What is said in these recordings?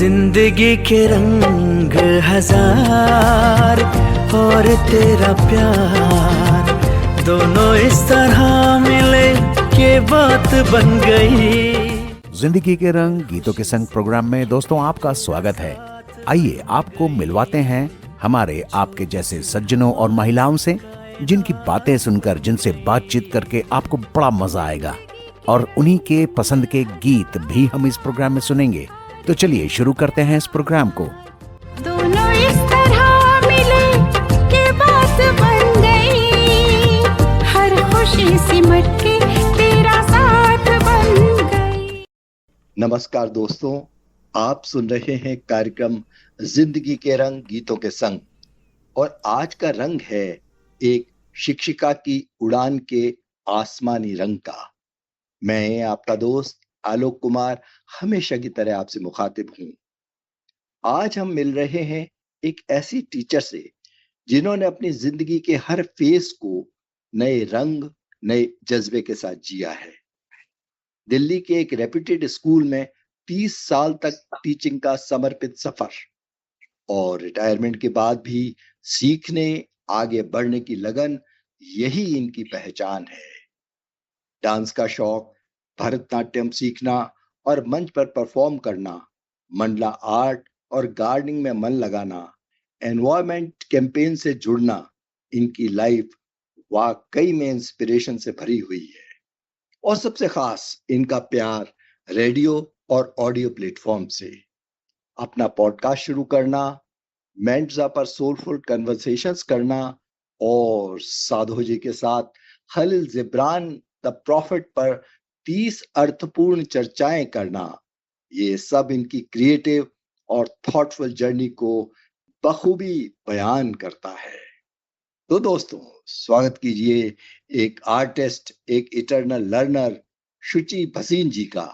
जिंदगी के रंग हजार और तेरा प्यार, दोनों इस तरह मिले कि बात बन गई। जिंदगी के रंग गीतों के संग प्रोग्राम में दोस्तों आपका स्वागत है। आइए आपको मिलवाते हैं हमारे आपके जैसे सज्जनों और महिलाओं से, जिनकी बातें सुनकर, जिनसे बातचीत करके आपको बड़ा मजा आएगा और उन्हीं के पसंद के गीत भी हम इस प्रोग्राम में सुनेंगे। तो चलिए शुरू करते हैं इस प्रोग्राम को। दोनों इस तरह मिले कि बात बन गई, हर खुशी सिमट के तेरा साथ बन गई। नमस्कार दोस्तों, आप सुन रहे हैं कार्यक्रम जिंदगी के रंग गीतों के संग, और आज का रंग है एक शिक्षिका की उड़ान के आसमानी रंग का। मैं आपका दोस्त आलोक कुमार हमेशा की तरह आपसे मुखातिब हूं। आज हम मिल रहे हैं एक ऐसी टीचर से जिन्होंने अपनी जिंदगी के हर फेज को नए रंग, नए जज्बे के साथ जिया है। दिल्ली के एक रेप्यूटेड स्कूल में 30 साल तक टीचिंग का समर्पित सफर, और रिटायरमेंट के बाद भी सीखने, आगे बढ़ने की लगन, यही इनकी पहचान है। डांस का शौक, भरतनाट्यम सीखना और मंच पर परफॉर्म करना, मंडला आर्ट और गार्डनिंग में मन लगाना, एनवायरमेंट कैंपेन से जुड़ना, इनकी लाइफ वाकई में इंस्पिरेशन से भरी हुई है। और सबसे खास इनका प्यार रेडियो और ऑडियो प्लेटफॉर्म से। अपना पॉडकास्ट शुरू करना, मेंटजा पर सोलफुल कन्वर्सेशंस करना और साधु जी के साथ खलील जिब्रान द प्रॉफिट पर 30 अर्थपूर्ण चर्चाएं करना, ये सब इनकी क्रिएटिव और थॉटफुल जर्नी को बखूबी बयान करता है। तो दोस्तों, स्वागत कीजिए एक आर्टिस्ट, एक इटर्नल लर्नर, शुचि भसीन जी का,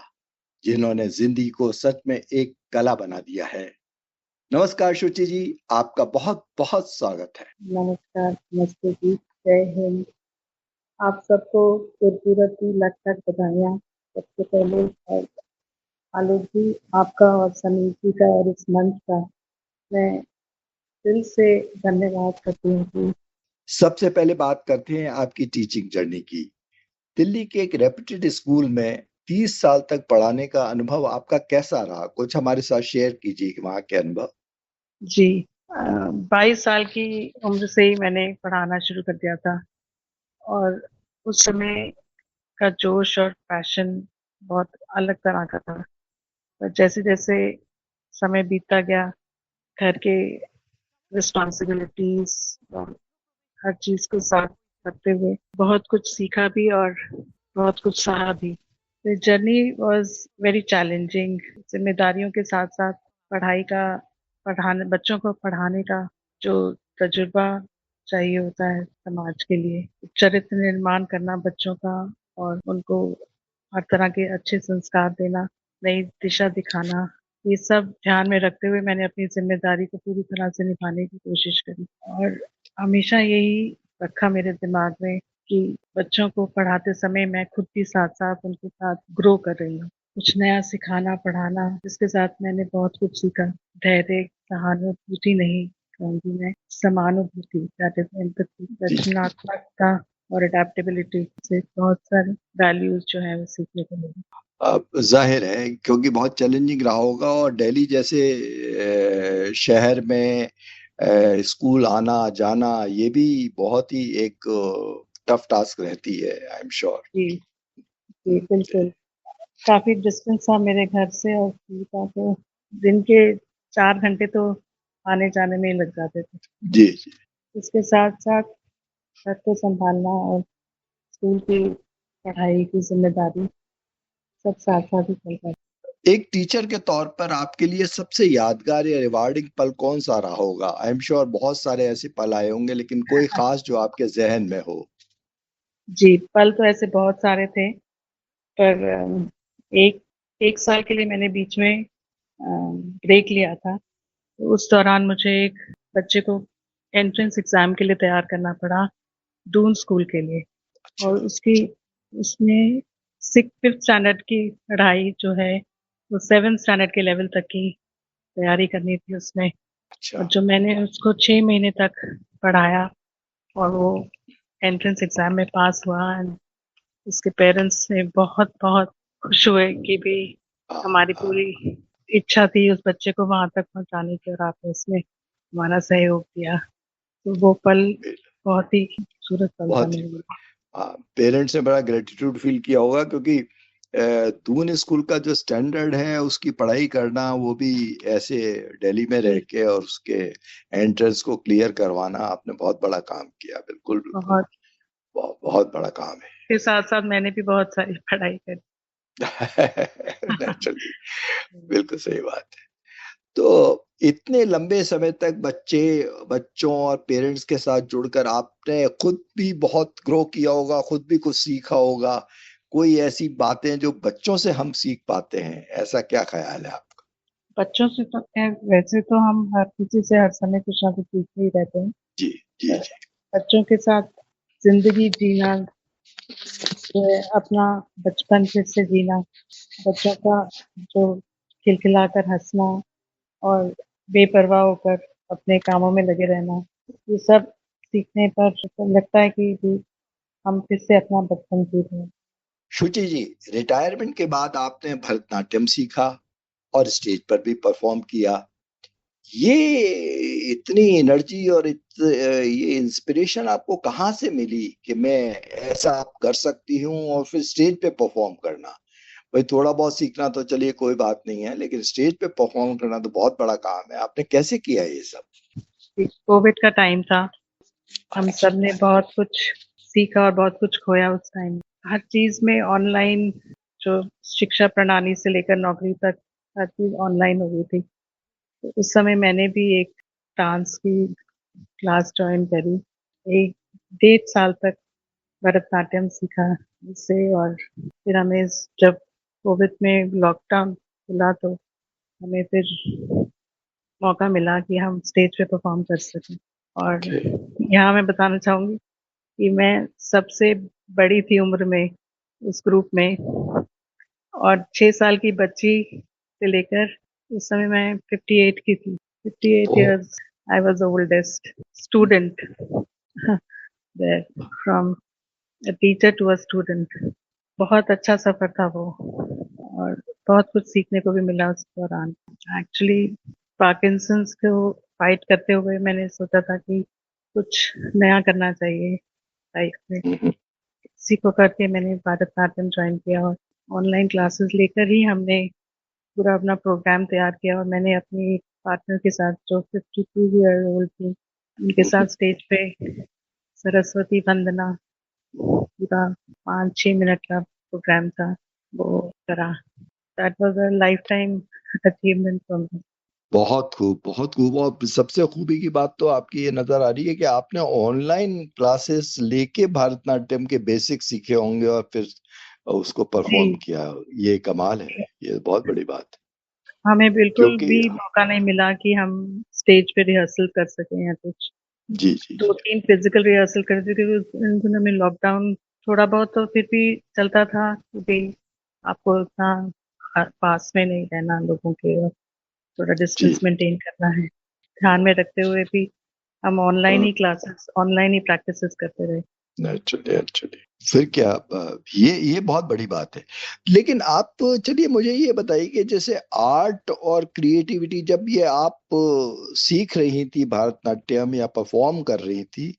जिन्होंने जिंदगी को सच में एक कला बना दिया है। नमस्कार शुचि जी, आपका बहुत बहुत स्वागत है। नमस्कार, नमस्ते जी, जय हिंद। आप सबको गुरपूरब की लख लख बधाइयाँ। सबसे पहले और आलोक जी, आपका और समीर जी का और इस मंच का मैं दिल से धन्यवाद करती हूँ कि सबसे पहले बात करते हैं आपकी टीचिंग जर्नी की। दिल्ली के एक रेप्यूटेड स्कूल में 30 साल तक पढ़ाने का अनुभव आपका कैसा रहा? कुछ हमारे साथ शेयर कीजिए वहाँ के अनुभव। जी 22 साल की उम्र से ही मैंने पढ़ाना शुरू कर दिया था, और उस समय का जोश और पैशन बहुत अलग तरह का था। पर जैसे जैसे समय बीतता गया, घर के रिस्पॉन्सिबिलिटीज और हर चीज को साथ करते हुए बहुत कुछ सीखा भी और बहुत कुछ सहा भी। The journey was very challenging. जिम्मेदारियों के साथ साथ पढ़ाई का, बच्चों को पढ़ाने का जो तजुर्बा चाहिए होता है समाज के लिए, चरित्र निर्माण करना बच्चों का और उनको हर तरह के अच्छे संस्कार देना, नई दिशा दिखाना, ये सब ध्यान में रखते हुए मैंने अपनी जिम्मेदारी को पूरी तरह से निभाने की कोशिश करी। और हमेशा यही रखा मेरे दिमाग में कि बच्चों को पढ़ाते समय मैं खुद भी साथ साथ उनके साथ ग्रो कर रही हूँ, कुछ नया सिखाना, पढ़ाना, जिसके साथ मैंने बहुत कुछ सीखा। धैर्य, सहानुभूति नहीं कहूँगी मैं, समानुभूति, दैट इज एम्पैथी, रचनात्मकता और अडेप्टेबिलिटी से बहुत सारे वैल्यूज जो है वो सीखने को मिले। अब जाहिर है क्योंकि बहुत चैलेंजिंग रहा होगा, और दिल्ली जैसे शहर में स्कूल आना जाना, ये भी बहुत ही एक टफ टास्क रहती है, आई एम श्योर। जी जी बिल्कुल, काफी डिस्टेंस था मेरे घर से और स्कूल का, तो दिन के 4 घंटे तो आने जाने में ही लग जाते थे। जी जी। इसके साथ साथ घर को संभालना और स्कूल की पढ़ाई की जिम्मेदारी सब साथ साथ ही चलता है। एक टीचर के तौर पर आपके लिए सबसे यादगार या रिवार्डिंग पल कौन सा रहा होगा? आई एम श्योर बहुत सारे ऐसे पल आए होंगे, लेकिन कोई खास जो आपके जहन में हो। जी, पल तो ऐसे बहुत सारे थे, पर एक एक साल के लिए मैंने बीच में ब्रेक लिया था। तो उस दौरान मुझे एक बच्चे को एंट्रेंस एग्जाम के लिए तैयार करना पड़ा, दून स्कूल के लिए। और उसमें 5th स्टैंडर्ड की पढ़ाई जो है वो 7th स्टैंडर्ड के लेवल तक की तैयारी करनी थी उसमें। अच्छा। और जो मैंने उसको 6 महीने तक पढ़ाया और वो एंट्रेंस एग्जाम में पास हुआ। एंड उसके पेरेंट्स ने बहुत बहुत खुश हुए कि भी हाँ, हमारी हाँ, पूरी इच्छा थी उस बच्चे को वहां तक पहुंचाने की और आपने उसमें हमारा सहयोग दिया। तो वो पल बहुत ही खूबसूरत पल था बहुत ही मेरे लिए। पेरेंट्स ने बड़ा ग्रेटिट्यूड फील किया होगा, क्योंकि दून स्कूल का जो स्टैंडर्ड है उसकी पढ़ाई करना, वो भी ऐसे दिल्ली में रह के, और उसके एंट्रेंस को क्लियर करवाना, आपने बहुत बड़ा काम किया। बिल्कुल बिल्कुल, बहुत बहुत बहुत बड़ा काम के साथ साथ मैंने भी बहुत सारी पढ़ाई करी। है। नेचुरली, बिल्कुल सही बात है। तो इतने लंबे समय तक बच्चों और पेरेंट्स के साथ जुड़कर आपने खुद भी बहुत ग्रो किया होगा, खुद भी कुछ सीखा होगा। कोई ऐसी बातें जो बच्चों से हम सीख पाते हैं, ऐसा क्या ख्याल है आपका? बच्चों से तो खैर वैसे तो हम हर किसी से हर समय कुछ ना कुछ सीखते ही रहते हैं। जी जी पर जी। बच्चों के साथ जिंदगी जीना जो है, अपना बचपन फिर से जीना, बच्चों का जो खिलखिलाकर हंसना और बेपरवाह होकर अपने कामों में लगे रहना, ये सब सीखने पर तो लगता है कि भी हम फिर से अपना बचपन जी रहे हैं। शुचि जी, रिटायरमेंट के बाद आपने भरतनाट्यम सीखा और स्टेज पर भी परफॉर्म किया। ये इतनी एनर्जी और ये इंस्पिरेशन आपको कहाँ से मिली कि मैं ऐसा आप कर सकती हूँ, और फिर स्टेज पे परफॉर्म करना? भाई थोड़ा बहुत सीखना तो चलिए कोई बात नहीं है, लेकिन स्टेज पे परफॉर्म करना तो बहुत बड़ा काम है। आपने कैसे किया ये सब? कोविड का टाइम था, हम अच्छा। सब ने बहुत कुछ सीखा और बहुत कुछ खोया उस टाइम। हर चीज में ऑनलाइन, जो शिक्षा प्रणाली से लेकर नौकरी तक हर चीज ऑनलाइन हो गई थी। तो उस समय मैंने भी एक डांस की क्लास ज्वाइन करी। एक 1.5 साल तक भरतनाट्यम सीखा उससे। और फिर हमें जब कोविड में लॉकडाउन खुला तो हमें फिर मौका मिला कि हम स्टेज पे परफॉर्म कर सकें। और ओके। यहाँ मैं बताना चाहूंगी कि मैं सबसे बड़ी थी उम्र में उस ग्रुप में, और 6 साल की बच्ची से लेकर उस समय मैं 58 की थी। 58 years I was the oldest student there, from a teacher to a student. बहुत अच्छा सफर था वो, और बहुत कुछ सीखने को भी मिला उस दौरान। एक्चुअली पार्किंसंस को फाइट करते हुए मैंने सोचा था कि कुछ नया करना चाहिए लाइफ में। इसी को करके मैंने भरतनाट्यम ज्वाइन किया और ऑनलाइन क्लासेस लेकर ही हमने पूरा अपना प्रोग्राम तैयार किया। और मैंने अपनी पार्टनर के साथ, जो 52 year old थी, उनके साथ स्टेज पे सरस्वती वंदना पूरा 5-6 मिनट का प्रोग्राम था, वो करा। That was a life time achievement for me. बहुत खूब, बहुत खूब। और सबसे खूबी की बात तो आपकी ये नजर आ रही है कि आपने ऑनलाइन क्लासेस लेके भरतनाट्यम के बेसिक सीखे होंगे और फिर उसको परफॉर्म जी, किया। ये कमाल है, ये बहुत बड़ी बात है। हमें बिल्कुल क्योंकि भी मौका नहीं मिला कि हम स्टेज पे रिहर्सल कर सकें या कुछ। जी जी दो जी तीन फिजिकल रिहर्सल कर दी, क्योंकि उन दिनों में लॉकडाउन थोड़ा बहुत तो फिर भी चलता था, क्योंकि आपको उतना पास में नहीं रहना लोगों के, और थोड़ा जी। डिस्टेंस मेंटेन करना है, ध्यान में रखते हुए भी हम ऑनलाइन ही क्लासेस, ऑनलाइन ही प्रैक्टिसेस करते रहे। नेचुरली एक्चुअली, फिर क्या, ये बहुत बड़ी बात है। लेकिन आप चलिए मुझे ये बताइए कि जैसे आर्ट और क्रिएटिविटी, जब ये आप सीख रही थी भरतनाट्यम या परफॉर्म कर रही थी,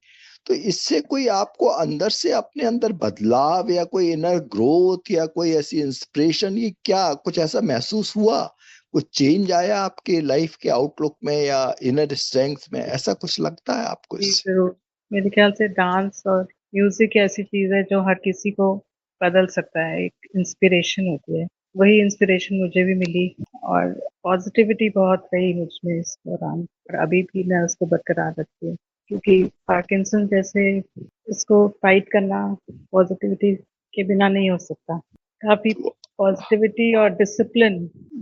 तो इससे कोई आपको अंदर से अपने अंदर बदलाव या कोई इनर ग्रोथ या कोई ऐसी इंस्पिरेशन, ये क्या कुछ ऐसा महसूस हुआ? कुछ चेंज आया आपके लाइफ के आउटलुक में या इनर स्ट्रेंथ में? ऐसा कुछ लगता है आपको जी इससे? जरूर। मेरे ख्याल से डांस और म्यूजिक ऐसी चीज है जो हर किसी को बदल सकता है, एक इंस्पिरेशन होती है। वही इंस्पिरेशन मुझे भी मिली, और पॉजिटिविटी बहुत रही मुझ में इस दौरान, और अभी भी मैं उसको बरकरार रखती हूँ। क्योंकि पार्किंसन जैसे, इसको फाइट करना पॉजिटिविटी के बिना नहीं हो सकता। काफी पॉजिटिविटी और डिसिप्लिन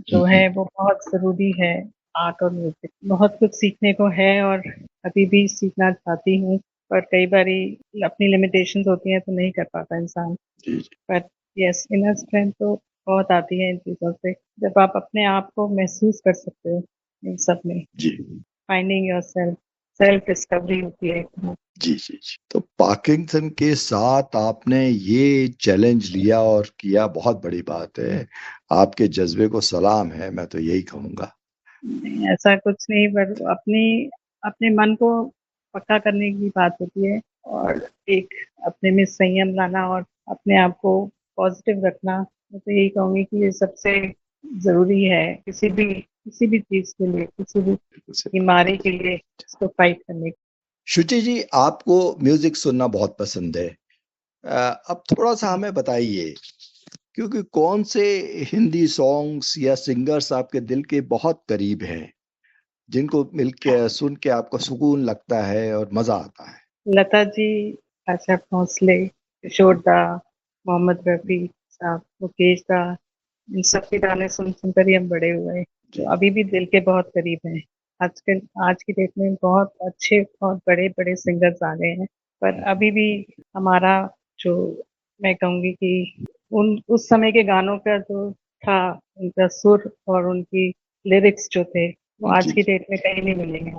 जो है वो बहुत जरूरी है। आर्ट और म्यूजिक बहुत कुछ सीखने को है, और अभी भी सीखना चाहती हूँ, पर कई बारी अपनी लिमिटेशंस होती हैं तो नहीं कर पाता इंसान। जी पर यस, इनर स्ट्रेंथ तो बहुत आती है इन चीजों से, जब आप अपने आप को महसूस कर सकते हो। इन सब में जी फाइंडिंग योरसेल्फ, सेल्फ डिस्कवरी होती है। जी जी जी। तो पार्किंसन के साथ आपने ये चैलेंज लिया और किया, बहुत बड़ी बात है। आपके जज्बे को सलाम है, मैं तो यही कहूँगा। नहीं, ऐसा कुछ नहीं, पर अपने मन को पक्का करने की बात होती है और एक अपने में संयम लाना और अपने आप को पॉजिटिव रखना। मैं तो यही कहूंगी कि ये सबसे जरूरी है किसी भी चीज के लिए, किसी भी बीमारी के लिए इसको फाइट करने के। शुचि जी, आपको म्यूजिक सुनना बहुत पसंद है। अब थोड़ा सा हमें बताइए, क्योंकि कौन से हिंदी सॉन्ग्स या सिंगर्स आपके दिल के बहुत करीब हैं, जिनको मिलके सुन के आपको सुकून लगता है और मजा आता है? लता जी, आशा भोसले, किशोर दा, मोहम्मद रफी साहब, मुकेश दा, इन सब के गाने सुन सुनकर ही हम बड़े हुए हैं, जो अभी भी दिल के बहुत करीब हैं। आजकल आज की डेट में बहुत अच्छे बहुत बड़े बड़े सिंगर्स आ गए हैं, पर अभी भी हमारा जो, मैं कहूँगी कि उस समय के गानों का जो था, उनका सुर और उनकी लिरिक्स जो थे, वो आज जी की डेट में कहीं नहीं मिलेंगे।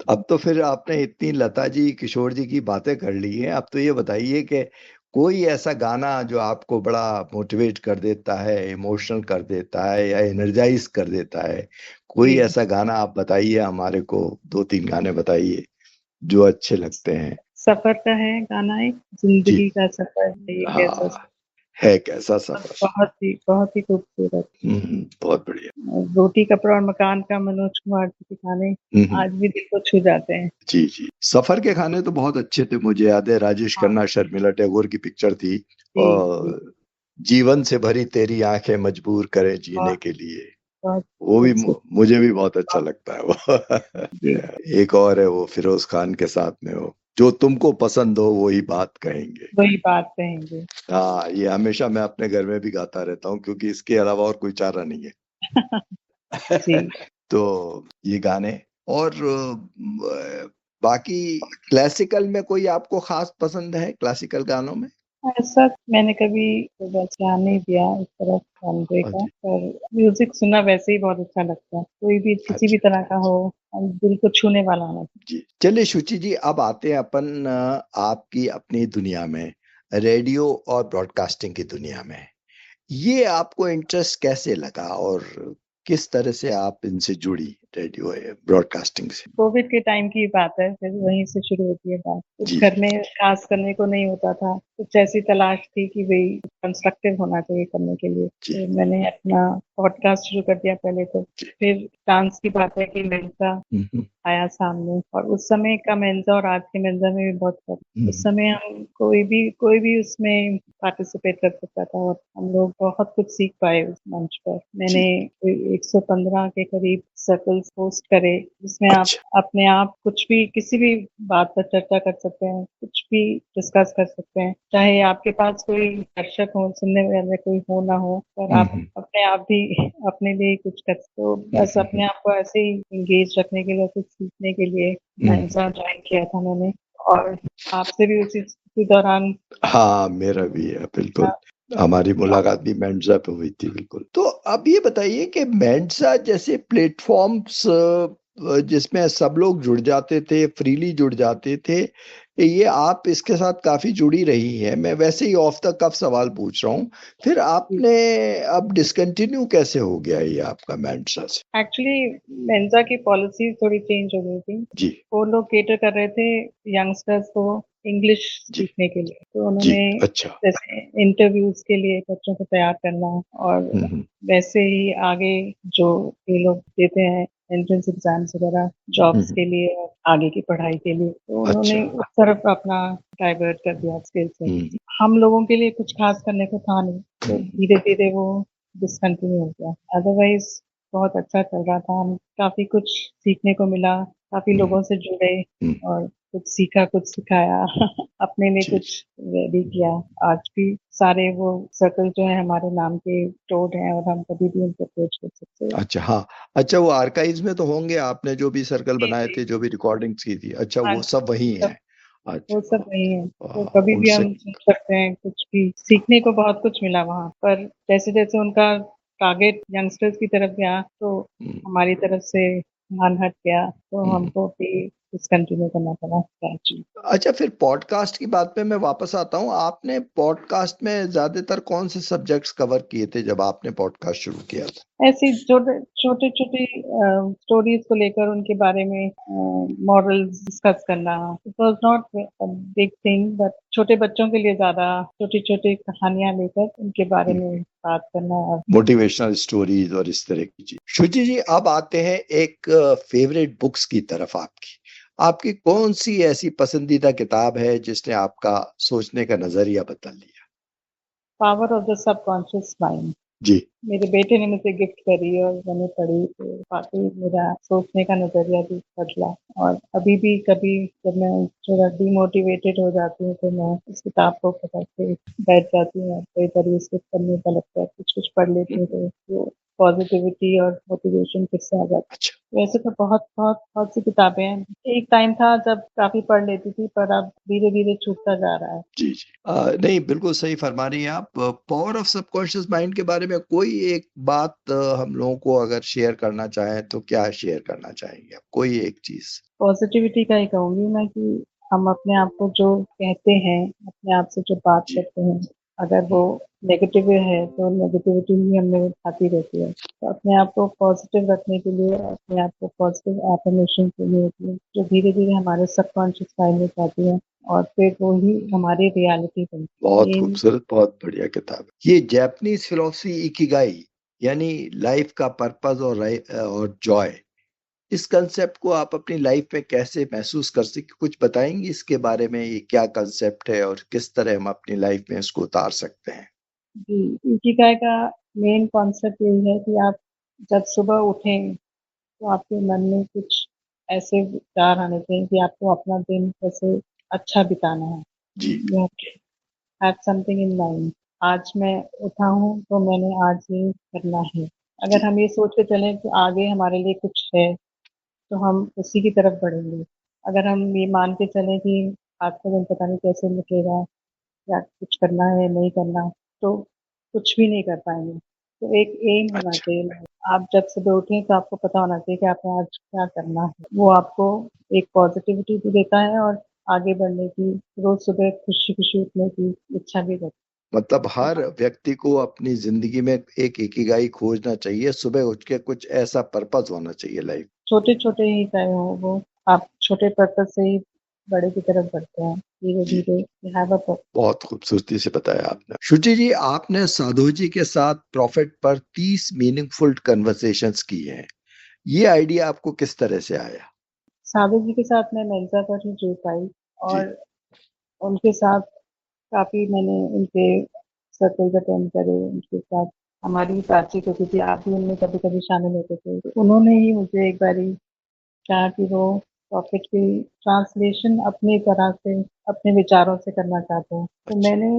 अब तो फिर आपने इतनी लता जी, किशोर जी की बातें कर ली हैं, अब तो ये बताइए कि कोई ऐसा गाना जो आपको बड़ा मोटिवेट कर देता है, इमोशनल कर देता है या एनर्जाइज कर देता है, कोई जी। ऐसा गाना आप बताइए हमारे को, 2-3 गाने बताइए जो अच्छे लगते हैं। सफर का है गाना, एक जी जिंदगी का सफर है ये कैसा हाँ, है कैसा सफर। बहुत ही खूबसूरत। बहुत बढ़िया। और रोटी कपड़ा और मकान का मनोज कुमार जी के गाने हम्म, आज भी दिल को छू जाते हैं। जी जी। सफर के गाने तो बहुत अच्छे थे, मुझे याद है राजेश हाँ, खन्ना शर्मिला टैगोर की पिक्चर थी, जी जी। और जीवन से भरी तेरी आंखें मजबूर करें जीने बहुत के लिए, बहुत वो भी खूबसूरत। मुझे भी बहुत अच्छा लगता है वो। जी एक और है वो फिरोज खान के साथ में, वो जो तुमको पसंद हो वही बात कहेंगे। वही बात कहेंगे। हाँ, ये हमेशा मैं अपने घर में भी गाता रहता हूँ, क्योंकि इसके अलावा और कोई चारा नहीं है। जी, तो ये गाने, और बाकी क्लासिकल में कोई आपको खास पसंद है, क्लासिकल गानों में? ऐसा मैंने कभी बस ध्यान नहीं दिया इस तरफ जॉनरे का, अच्छा पर म्यूजिक सुनना वैसे ही बहुत अच्छा लगता है, कोई भी किसी भी अच्छा तरह का हो, हम दिल को छूने वाला होना जी। चलिए शुचि जी, अब आते हैं अपन आपकी अपनी दुनिया में, रेडियो और ब्रॉडकास्टिंग की दुनिया में। ये आपको इंटरेस्ट कैसे लगा और किस तरह से आप इनसे जुड़ी, रेडियो ब्रॉडकास्टिंग से? कोविड के टाइम की बात है, फिर वहीं से शुरू होती है बात। कुछ जी घर में खास करने को नहीं होता था, कुछ ऐसी तलाश थी कि भाई कंस्ट्रक्टिव होना चाहिए करने के लिए, जी तो मैंने अपना पॉडकास्ट शुरू कर दिया पहले तो। जी। फिर डांस की बात है कि मेंसा हम्म, आया सामने, और उस समय का मेंसा और आज के मेंसा में भी बहुत फर्क। उस समय हम कोई भी उसमें पार्टिसिपेट कर सकता था और हम लोग बहुत कुछ सीख पाए उस मंच पर। मैंने जी 115 के करीब सर्कल्स होस्ट करे, जिसमें आप अच्छा अपने आप कुछ भी किसी भी बात पर चर्चा कर सकते हैं, कुछ भी डिस्कस कर सकते हैं, चाहे आपके पास कोई दर्शक हो, सुनने वाले कोई हो ना हो, पर आप अपने आप भी अपने लिए कुछ कर, तो बस अपने आप को ऐसे ही इंगेज रखने के लिए, कुछ सीखने के लिए मेंसा ज्वाइन किया था मैंने। और आपसे भी उसी दौरान हाँ, मेरा भी है बिल्कुल। हमारी मुलाकात भी मेंसा पे हुई थी, बिल्कुल। तो अब ये बताइए कि मेंसा जैसे प्लेटफॉर्म्स जिसमें सब लोग जुड़ जाते थे, फ्रीली जुड़ जाते थे, ये आप इसके साथ काफी जुड़ी रही है। मैं वैसे ही ऑफ द कफ सवाल पूछ रहा हूँ, फिर आपने अब डिसकंटिन्यू कैसे हो गया ये आपका मेंसा से? एक्चुअली मेंसा की पॉलिसी थोड़ी चेंज हो गई थी। जी वो लोग केटर कर रहे थे यंगस्टर्स को इंग्लिश जी सीखने के लिए, तो जी। उन्होंने अच्छा। जैसे इंटरव्यूज के लिए बच्चों को तैयार करना, और हम्म वैसे ही आगे जो ये लोग देते हैं एंट्रेंस एग्जाम्स वगैरह जॉब्स के लिए और आगे की पढ़ाई के लिए, तो उन्होंने अच्छा। उस तरफ अपना डाइवर्ट कर दिया स्किल से। हम्म हम लोगों के लिए कुछ खास करने को था नहीं, तो धीरे धीरे वो डिसकंटिन्यू हो गया। अदरवाइज बहुत अच्छा चल रहा था, हम काफी कुछ सीखने को मिला, काफी लोगों से जुड़े और कुछ सीखा, कुछ सिखाया अपने लिए जी कुछ रेडी किया। आज भी सारे वो सर्कल जो है हमारे नाम के स्टोर्ड हैं और हम कभी भी उनको अप्रोच कर सकते हैं। अच्छा। हाँ, अच्छा, वो आर्काइव्स में तो होंगे, आपने जो भी सर्कल जी बनाए जी। थे, जो भी रिकॉर्डिंग्स की थी, अच्छा हाँ वो जी, सब वही सब हैं? वो अच्छा। सब वही है, तो वाह, कभी भी उनसे। हम सुन सकते हैं, कुछ भी सीखने को बहुत कुछ मिला वहाँ पर। जैसे जैसे उनका टारगेट यंगस्टर्स की तरफ गया, तो हम्म, हमारी तरफ से ध्यान हट गया तो हम्म। हमको भी डिसकंटिन्यू करना पड़ा स्ट्रैटेजी। अच्छा, फिर पॉडकास्ट की बात पे मैं वापस आता हूँ। आपने पॉडकास्ट में ज्यादातर कौन से सब्जेक्ट्स कवर किए थे जब आपने पॉडकास्ट शुरू किया था? ऐसी छोटे छोटे छोटी स्टोरीज को लेकर उनके बारे में मॉरल्स डिस्कस करना। It was not big thing, but छोटे बच्चों के लिए ज्यादा छोटी छोटी कहानियां लेकर उनके बारे में बात करना। और मोटिवेशनल स्टोरीज और इस तरह की चीज। शुचि जी, अब आते हैं एक फेवरेट बुक्स की तरफ। आपकी आपकी कौन सी ऐसी पसंदीदा किताब है जिसने आपका सोचने का नजरिया बदल दिया? Power of the subconscious mind जी। मेरे बेटे ने मुझे गिफ्ट करी और मैंने पढ़ी तो काफी मेरा सोचने का नजरिया भी बदला। और अभी भी कभी जब मैं थोड़ा डिमोटिवेटेड हो जाती हूँ तो मैं इस किताब को पकड़ के बैठ जाती हूँ और कई बार इसको पढ़ने का लगता है, कुछ कुछ पढ़ लेती हूँ तो वो पॉजिटिविटी और मोटिवेशन फिर से आ जाती है। अच्छा। वैसे तो बहुत बहुत बहुत सी किताबें हैं। एक टाइम था जब काफी पढ़ लेती थी, पर अब धीरे धीरे छूटता जा रहा है। जी जी। नहीं, बिल्कुल सही फरमा रही हैं आप। पावर ऑफ सबकॉन्शियस माइंड के बारे में कोई एक बात हम लोगों को अगर शेयर करना चाहें तो क्या शेयर करना चाहेंगे आप? कोई एक चीज। पॉजिटिविटी का ही कहूंगी मैं कि हम अपने आप को जो कहते हैं, अपने आप से जो बात जी। करते हैं, अगर वो नेगेटिव है तो नेगेटिविटी ही हमें आती रहती है। तो अपने आप को पॉजिटिव रखने के लिए अपने आप को पॉजिटिव एफर्मेशन चाहिए होती है, जो धीरे धीरे हमारे सबकॉन्शियस माइंड में जाती है और फिर वो ही हमारी रियलिटी बनती है। बहुत ये खूबसूरत, बहुत बढ़िया किताब है ये। जापानीज फिलोसफी इकिगाई, यानी लाइफ का पर्पस और जॉय, इस कंसेप्ट को आप अपनी लाइफ में कैसे महसूस कर सकते, कुछ बताएंगे इसके बारे में? ये क्या कंसेप्ट है और किस तरह हम अपनी लाइफ में इसको उतार सकते हैं? जी, इकिगाई का मेन कॉन्सेप्ट यही है कि आप जब सुबह उठें तो आपके मन में कुछ ऐसे विचार आने चाहिए कि आपको अपना दिन कैसे अच्छा बिताना है। जी। You have something in mind. आज मैं उठा हूँ तो मैंने आज ये करना है। जी। अगर हम ये सोच के चलें कि आगे हमारे लिए कुछ है तो हम उसी की तरफ बढ़ेंगे। अगर हम ये मान के चलें कि आज का दिन पता नहीं कैसे निकलेगा या कुछ करना है नहीं करना, तो कुछ भी नहीं कर पाएंगे। तो एक एम होना अच्छा। चाहिए। आप जब सुबह उठें तो आपको पता होना चाहिए कि आपको आज क्या करना है। वो आपको एक पॉजिटिविटी भी देता है और आगे बढ़ने की, रोज सुबह खुशी खुशी उठने की इच्छा भी देता मतलब हर है। व्यक्ति को अपनी जिंदगी में एक इकिगाई खोजना चाहिए, सुबह उठ के कुछ ऐसा पर्पस होना चाहिए लाइफ। छोटे छोटे ही चाहे हो वो, आप छोटे पर्पज से ही बड़े की तरफ बढ़ते हैं धीरे जी। धीरे। You have a purpose। बहुत खूबसूरती से बताया आपने। शुचि जी, आपने साधु जी के साथ प्रॉफिट पर 30 मीनिंगफुल कन्वर्सेशंस की हैं। ये आइडिया आपको किस तरह से आया? साधु जी के साथ मैं मेंसा पर ही जुड़ पाई जी। और उनके साथ काफी मैंने उनके सर्कल्स अटेंड करे। उनके साथ हमारी बातचीत होती थी, आप भी उनमें कभी कभी शामिल होते थे। तो उन्होंने ही मुझे एक बारी कहा कि वो प्रॉफिट की ट्रांसलेशन अपनी तरह से अपने विचारों से करना चाहते हैं। तो अच्छा। मैंने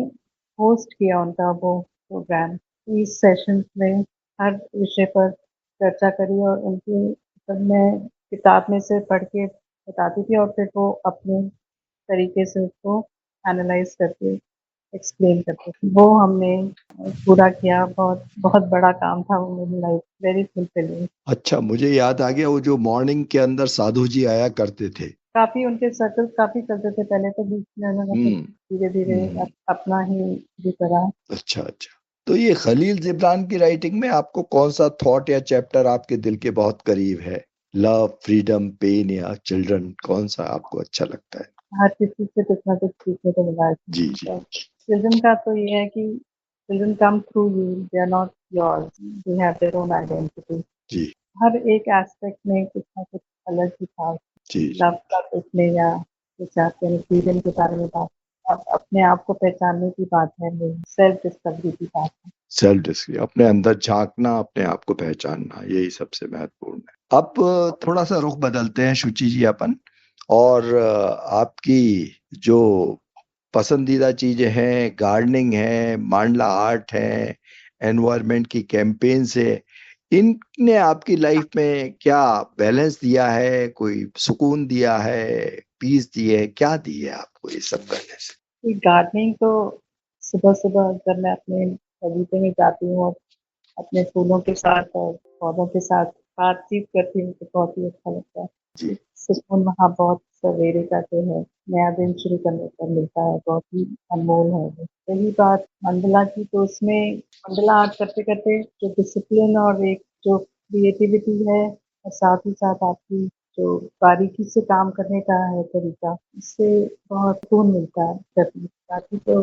होस्ट किया उनका वो प्रोग्राम। इस सेशन में हर विषय पर चर्चा करी और उनके सब मैं किताब में से पढ़ के बताती थी और फिर वो अपने तरीके से उसको एनालाइज करके एक्सप्लेन करते थे। वो हमने पूरा किया। बहुत बहुत बड़ा काम था वो मेरी लाइफ, वेरी फुलफिलिंग। अच्छा, मुझे याद आ गया, वो जो मॉर्निंग के अंदर साधु जी आया करते थे। काफी उनके सर्कल काफी चलते थे पहले, तो बीच में उन्होंने फिर हम्म। धीरे धीरे हम्म। अपना ही भी करा। अच्छा अच्छा। तो ये खलील जिब्रान की राइटिंग में आपको कौन सा थॉट या चैप्टर आपके दिल के बहुत करीब है? लव, फ्रीडम, पेन या चिल्ड्रन, कौन सा आपको अच्छा लगता है? हर किसी से कुछ ना कुछ सीखने को मिला है। जी जी। चिल्ड्रन का तो ये है कि children come through you, they are not yours, they have their own identity. जी हर एक एस्पेक्ट में कुछ ना कुछ अलग ही था। जी। लव का उसमें या कुछ आपके फ्रीडम के बारे में बात, अब अपने आप को पहचानने की बात है, सेल्फ डिस्कवरी की बात है। सेल्फ डिस्कवरी, अपने अंदर झांकना, अपने आप को पहचानना, यही सबसे महत्वपूर्ण है। अब थोड़ा सा रुख बदलते हैं शुचि जी अपन, और आपकी जो पसंदीदा चीजें हैं, गार्डनिंग है, मांडला आर्ट है, एनवायरनमेंट की कैंपेन से, इनने आपकी लाइफ में क्या बैलेंस दिया है? कोई सुकून दिया है, पीस दी है, क्या दी है आपको ये सब करने से? गार्डनिंग तो सुबह सुबह जब मैं अपने बगीचे में जाती हूँ और अपने फूलों के साथ और पौधों के साथ बातचीत करती हूँ तो बहुत ही अच्छा लगता है। जी सुकून वहाँ बहुत सवेरे का जो है नया दिन शुरू करने पर मिलता है, बहुत ही अनमोल है वो। रही बात मंडला की, तो उसमें मंडला आर्ट करते करते जो डिसिप्लिन और एक जो क्रिएटिविटी है, और साथ ही साथ आपकी जो बारीकी से काम करने का है तरीका, इससे बहुत सुकून मिलता है करने। बाकी तो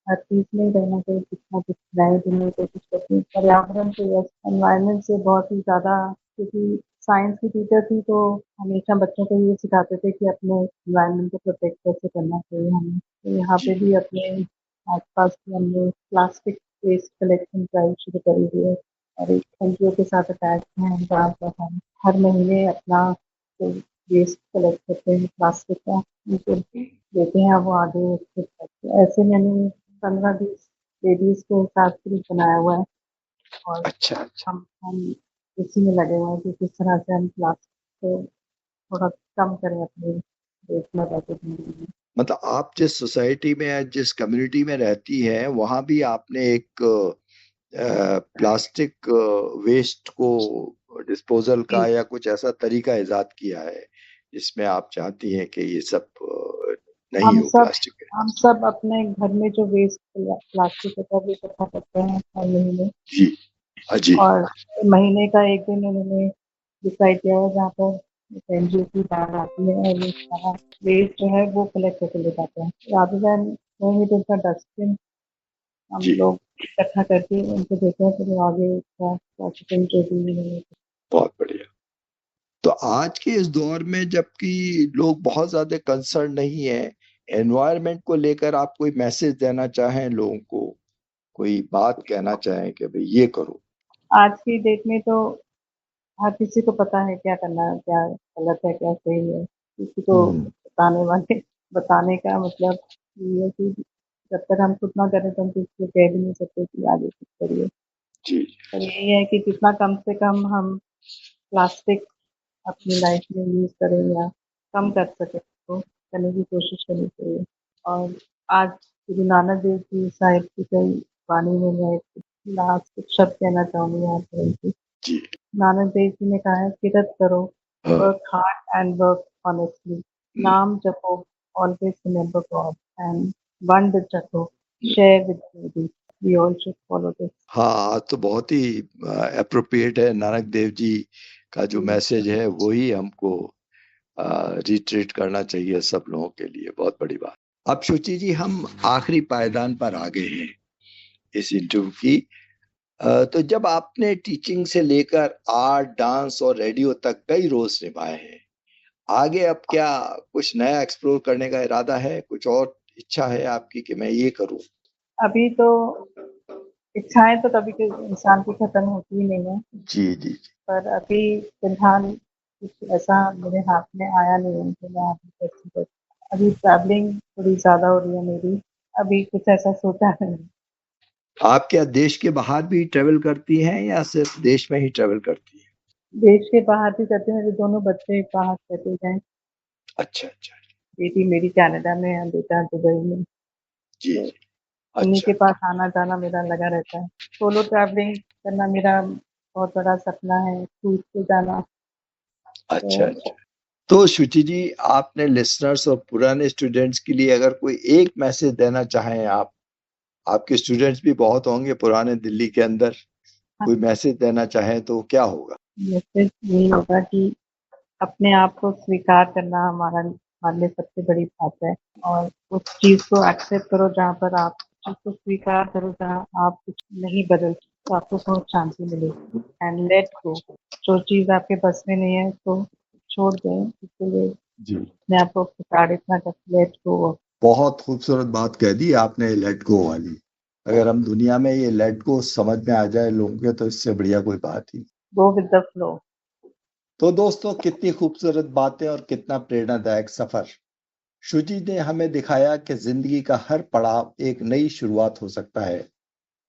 हर चीज में रहना चाहिए, कितना कुछ नए दिन में कोशिश करती हूँ। पर्यावरण से या एनवायरमेंट से बहुत ही ज्यादा, क्योंकि साइंस की टीचर थी तो हमेशा बच्चों को ये सिखाते थे कि अपने एनवायरनमेंट को प्रोटेक्ट कैसे करना चाहिए हमें। तो यहाँ पे भी अपने आसपास भी हमने प्लास्टिक वेस्ट कलेक्शन ड्राइव शुरू करी हुई है, और एक एनजीओ के साथ अटैच हैं जहाँ पर हम हर महीने अपना जो वेस्ट कलेक्ट करते हैं प्लास्टिक का, उनको देते हैं, वो आगे उसको करते हैं। ऐसे मैंने 15-20 लेडीज के साथ ग्रुप बनाया हुआ है, और अच्छा अच्छा। हम इसी में लगे हुए हैं कि किस तरह से हम प्लास्टिक को थोड़ा कम करें अपने देश में रहते जिंदगी में। मतलब आप जिस सोसाइटी में या जिस कम्युनिटी में रहती हैं वहां भी आपने एक प्लास्टिक वेस्ट को डिस्पोजल का या कुछ ऐसा तरीका इजाद किया है जिसमें आप चाहती हैं कि ये सब नहीं हम हो सब प्लास्टिक। हम सब अपने घर में जो वेस्ट प्लास्टिक होता है वो इकट्ठा करते हैं हर महीने, जी हाँ जी। और महीने का एक दिन उन्होंने डिसाइड किया है जहाँ पर एनजीओ की वैन आती है, और वो सारा वेस्ट जो है वो कलेक्ट करके ले जाते हैं। रादर देन गोइंग इट इनका डस्टबिन, हम जी लोग इकट्ठा करके उनको देते हैं, फिर वो आगे उसका प्रोसेसिंग जो भी है। बहुत बढ़िया। तो आज के इस दौर में जबकि लोग बहुत ज्यादा कंसर्न नहीं है एनवायरनमेंट को लेकर, आप कोई मैसेज देना चाहें लोगों को, कोई बात कहना चाहें कि भाई ये करो। आज की डेट में तो हर किसी को पता है क्या करना है, क्या गलत है, क्या सही है। किसी को बताने का मतलब ये है कि जब तक हम खुद ना करें तो हम किसी को कह भी नहीं सकते कि आगे कुछ करिए। जी पर यही है कि जितना कम से कम हम प्लास्टिक अपनी लाइफ में यूज करें या कम कर सके तो करने की कोशिश करनी चाहिए। और आज गुरु नानक देव जी साहिब की कई वाणी में मैं लास्ट कुछ शब्द कहना चाहूंगी यहाँ पर। जी नानक देव जी ने कहा है, किरत करो, हाँ, work hard and work honestly, नाम जपो, ऑलवेज रिमेम्बर गॉड, एंड वंड जपो, share with needy, we all should follow this. हाँ तो बहुत ही अप्रोप्रिएट है। नानक देव जी का जो मैसेज है वही हमको रिट्रीट करना चाहिए सब लोगों के लिए। बहुत बड़ी बात। अब शुचि जी हम आखिरी पायदान पर आ गए हैं इस इंटरव्यू की। तो जब आपने टीचिंग से लेकर आर्ट, डांस और रेडियो तक कई रोल्स निभाए हैं, आगे अब क्या कुछ नया एक्सप्लोर करने का इरादा है? कुछ और इच्छा है आपकी कि मैं ये करूं? अभी तो इच्छाएं तो कभी के इंसान की खत्म होती ही नहीं है, जी जी जी। पर अभी फिलहाल कुछ ऐसा मेरे हाथ में आया नहीं है कि मैं अभी कर सकूं। अभी ट्रैवलिंग थोड़ी ज्यादा हो रही है मेरी, अभी कुछ ऐसा सोचा नहीं। आप क्या देश के बाहर भी ट्रेवल करती हैं या सिर्फ देश में ही ट्रेवल करती हैं? देश के बाहर भी करते हैं, मेरे दोनों बच्चे बाहर सेटल हैं। अच्छा अच्छा। बेटी मेरी कनाडा में है, बेटा दुबई में। जी तो जी। उन्हीं अच्छा के पास आना जाना मेरा लगा रहता है। सोलो ट्रैवलिंग करना मेरा बहुत बड़ा सपना है, क्रूज पे जाना। अच्छा तो अच्छा। तो शुचि जी आपने लिसनर्स और पुराने स्टूडेंट्स के लिए अगर कोई एक मैसेज देना चाहें, आप, आपके स्टूडेंट्स भी बहुत होंगे पुराने दिल्ली के अंदर, कोई मैसेज देना चाहें तो क्या होगा? मैसेज यही होगा कि अपने आप को स्वीकार करना हमारे लिए सबसे बड़ी बात है, और उस चीज को एक्सेप्ट करो जहाँ पर आप चीज को स्वीकार करो, जहाँ आप कुछ नहीं बदल, तो आपको बहुत शांति मिलेगी। एंड लेट गो, जो चीज आपके बस में नहीं है तो छोड़ दें, इसलिए जी अपने आप को प्रताड़ित ना कर, लेट गो। बहुत खूबसूरत बात कह दी आपने, लेट गो वाली। अगर हम दुनिया में ये लेट गो समझ में आ जाए लोगों के तो इससे बढ़िया कोई बात ही। Go with the flow. तो दोस्तों कितनी खूबसूरत बातें और कितना प्रेरणादायक सफर। शुचि ने हमें दिखाया कि जिंदगी का हर पड़ाव एक नई शुरुआत हो सकता है,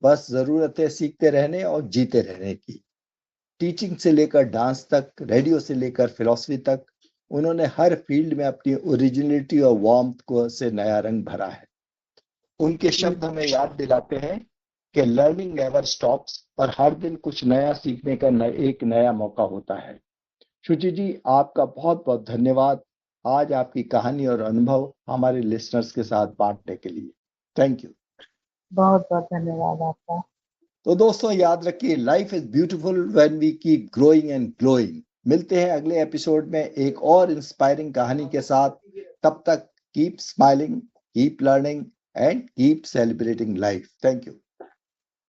बस जरूरत है सीखते रहने और जीते रहने की। टीचिंग से लेकर डांस तक, रेडियो से लेकर फिलॉसफी तक, उन्होंने हर फील्ड में अपनी ओरिजिनलिटी और वार्मथ को से नया रंग भरा है। उनके शब्द हमें याद दिलाते हैं कि लर्निंग नेवर स्टॉप्स और हर दिन कुछ नया सीखने का एक नया मौका होता है। शुचि जी, आपका बहुत बहुत धन्यवाद आज आपकी कहानी और अनुभव हमारे लिसनर्स के साथ बांटने के लिए। Thank you. बहुत बहुत धन्यवाद आपका। तो दोस्तों याद रखिए, life is beautiful when we keep growing and glowing. मिलते हैं अगले एपिसोड में एक और इंस्पायरिंग कहानी के साथ। तब तक keep smiling, keep learning and keep celebrating life. Thank you.